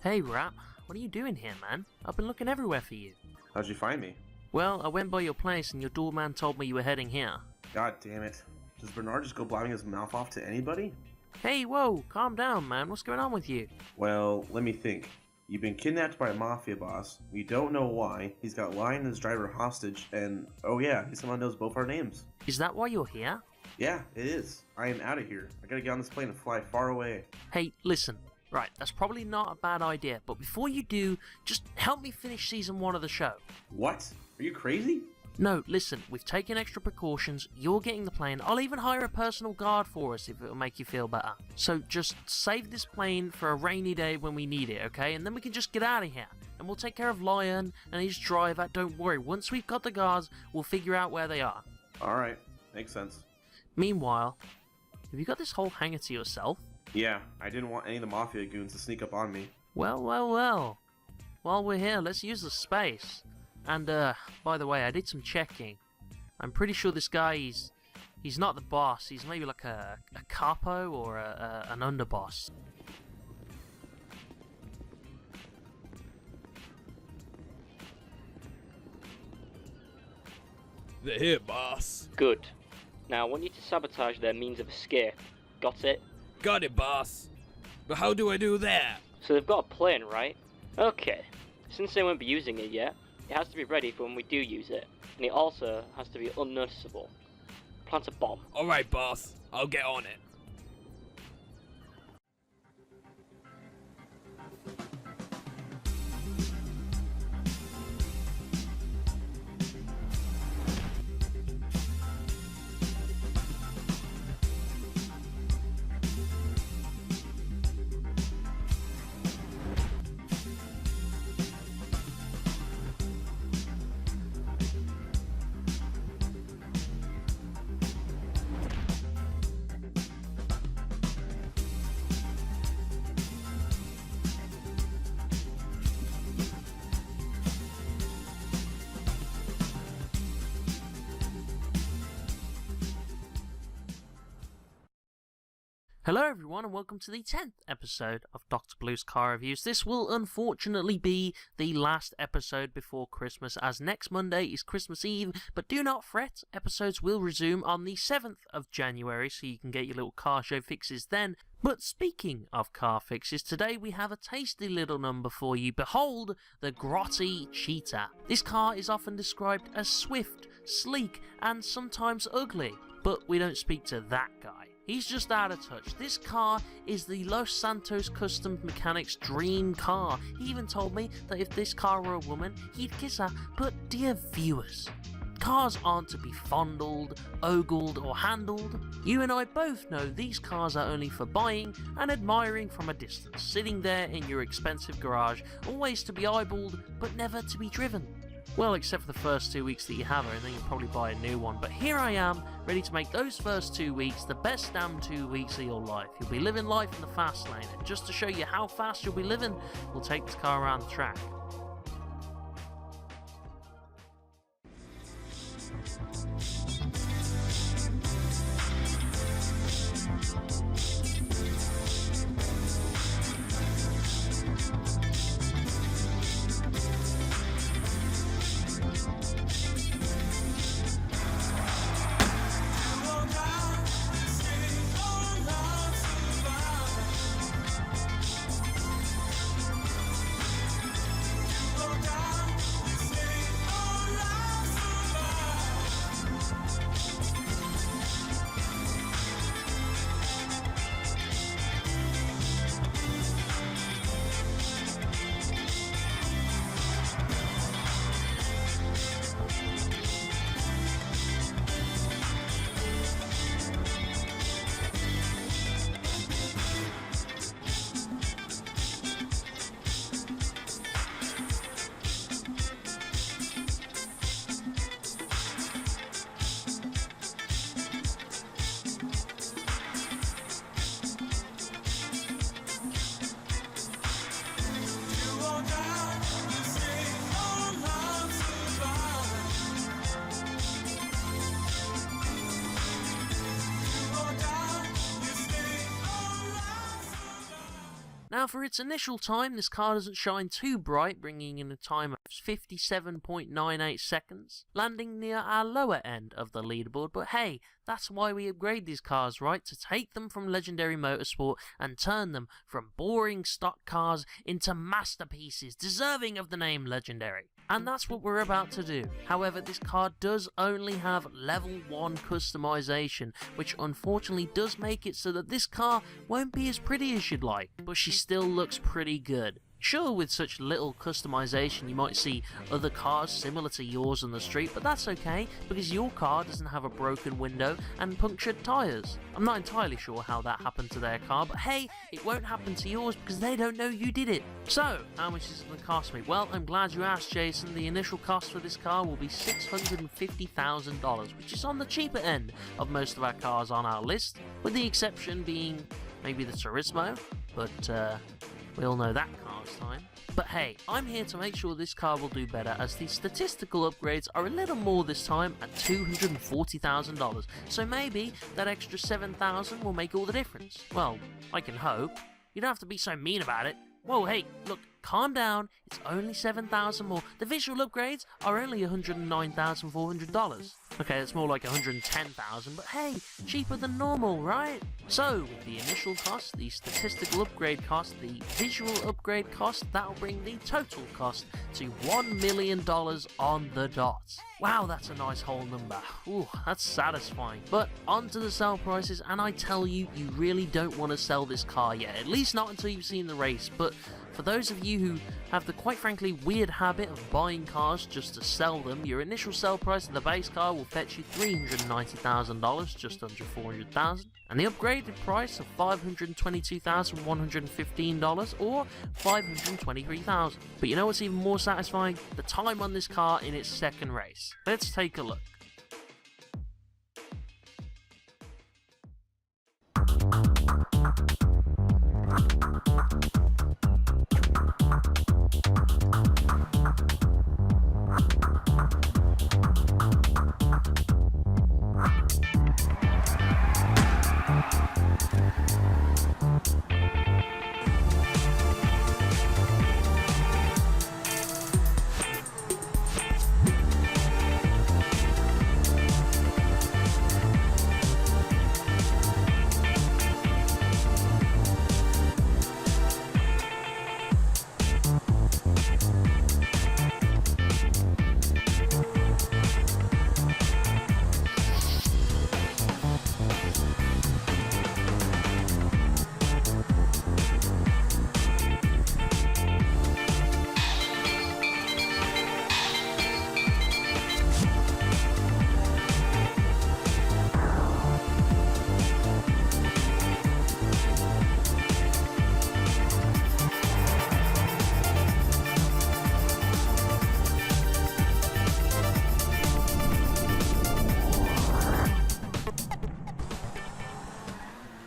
Hey Rat, what are you doing here, man? I've been looking everywhere for you. How'd you find me? Well, I went by your place and your doorman told me you were heading here. God damn it. Does Bernard just go blabbing his mouth off to anybody? Hey, whoa, calm down, man. What's going on with you? Well, let me think. You've been kidnapped by a mafia boss. We don't know why. He's got Lion and his driver hostage, and oh yeah, someone knows both our names. Is that why you're here? Yeah, it is. I am out of here. I gotta get on this plane and fly far away. Hey, listen. Right, that's probably not a bad idea, but before you do, just help me finish season 1 of the show. What? Are you crazy? No, listen, we've taken extra precautions, you're getting the plane, I'll even hire a personal guard for us if it'll make you feel better. So just save this plane for a rainy day when we need it, okay? And then we can just get out of here. And we'll take care of Lion and his driver, don't worry, once we've got the guards, we'll figure out where they are. Alright, makes sense. Meanwhile, have you got this whole hangar to yourself? Yeah, I didn't want any of the mafia goons to sneak up on me. Well. While we're here, let's use the space. And, by the way, I did some checking. I'm pretty sure this guy, he's not the boss. He's maybe like a capo or an underboss. They're here, boss. Good. Now I want you to sabotage their means of escape. Got it? Got it, boss. But how do I do that? So they've got a plane, right? Okay. Since they won't be using it yet, it has to be ready for when we do use it. And it also has to be unnoticeable. Plant a bomb. Alright, boss. I'll get on it. Hello everyone and welcome to the 10th episode of Dr. Blue's Car Reviews. This will unfortunately be the last episode before Christmas, as next Monday is Christmas Eve, but do not fret, episodes will resume on the 7th of January, so you can get your little car show fixes then. But speaking of car fixes, today we have a tasty little number for you. Behold, the Grotty Cheetah. This car is often described as swift, sleek, and sometimes ugly, but we don't speak to that guy. He's just out of touch. This car is the Los Santos custom mechanic's dream car. He even told me that if this car were a woman, he'd kiss her. But dear viewers, cars aren't to be fondled, ogled or handled. You and I both know these cars are only for buying and admiring from a distance, sitting there in your expensive garage, always to be eyeballed but never to be driven. Well, except for the first 2 weeks that you have her, and then you'll probably buy a new one. But here I am, ready to make those first 2 weeks the best damn 2 weeks of your life. You'll be living life in the fast lane, and just to show you how fast you'll be living, we'll take this car around the track. Now, for its initial time, this car doesn't shine too bright, bringing in a time of 57.98 seconds, landing near our lower end of the leaderboard, but hey, that's why we upgrade these cars, right? To take them from Legendary Motorsport and turn them from boring stock cars into masterpieces deserving of the name Legendary. And that's what we're about to do. However, this car does only have level 1 customization, which unfortunately does make it so that this car won't be as pretty as you'd like, but she still looks pretty good. Sure, with such little customization you might see other cars similar to yours on the street, but that's okay, because your car doesn't have a broken window and punctured tyres. I'm not entirely sure how that happened to their car, but hey, it won't happen to yours because they don't know you did it. So, how much is it going to cost me? Well, I'm glad you asked, Jason. The initial cost for this car will be $650,000, which is on the cheaper end of most of our cars on our list, with the exception being maybe the Turismo, but we all know that car's time. But hey, I'm here to make sure this car will do better, as the statistical upgrades are a little more this time at $240,000. So maybe that extra $7,000 will make all the difference. Well, I can hope. You don't have to be so mean about it. Whoa, hey, look, calm down. It's only $7,000 more. The visual upgrades are only $109,400. Okay, it's more like $110,000, but hey, cheaper than normal, right? So, with the initial cost, the statistical upgrade cost, the visual upgrade cost, that'll bring the total cost to $1 million on the dot. Wow, that's a nice whole number. Ooh, that's satisfying. But on to the sell prices, and I tell you, you really don't want to sell this car yet, at least not until you've seen the race. But for those of you who have the quite frankly weird habit of buying cars just to sell them, your initial sell price of the base car will fetch you $390,000, just under $400,000, and the upgraded price of $522,115 or $523,000. But you know what's even more satisfying? The time on this car in its second race. Let's take a look.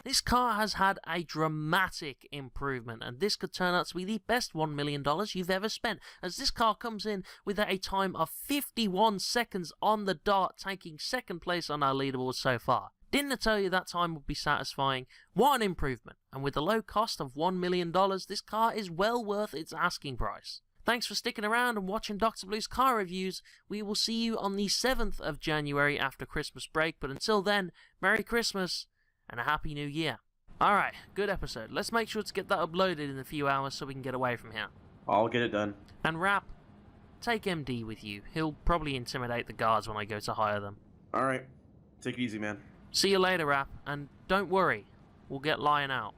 This car has had a dramatic improvement, and this could turn out to be the best $1 million you've ever spent, as this car comes in with a time of 51 seconds on the dot, taking second place on our leaderboard so far. Didn't I tell you that time would be satisfying? What an improvement, and with the low cost of $1 million, this car is well worth its asking price. Thanks for sticking around and watching Dr. Blue's car reviews. We will see you on the 7th of January after Christmas break, but until then, Merry Christmas and a Happy New Year. Alright, good episode. Let's make sure to get that uploaded in a few hours so we can get away from here. I'll get it done. And Rap, take MD with you. He'll probably intimidate the guards when I go to hire them. Alright. Take it easy, man. See you later, Rap, and don't worry, we'll get Lion out.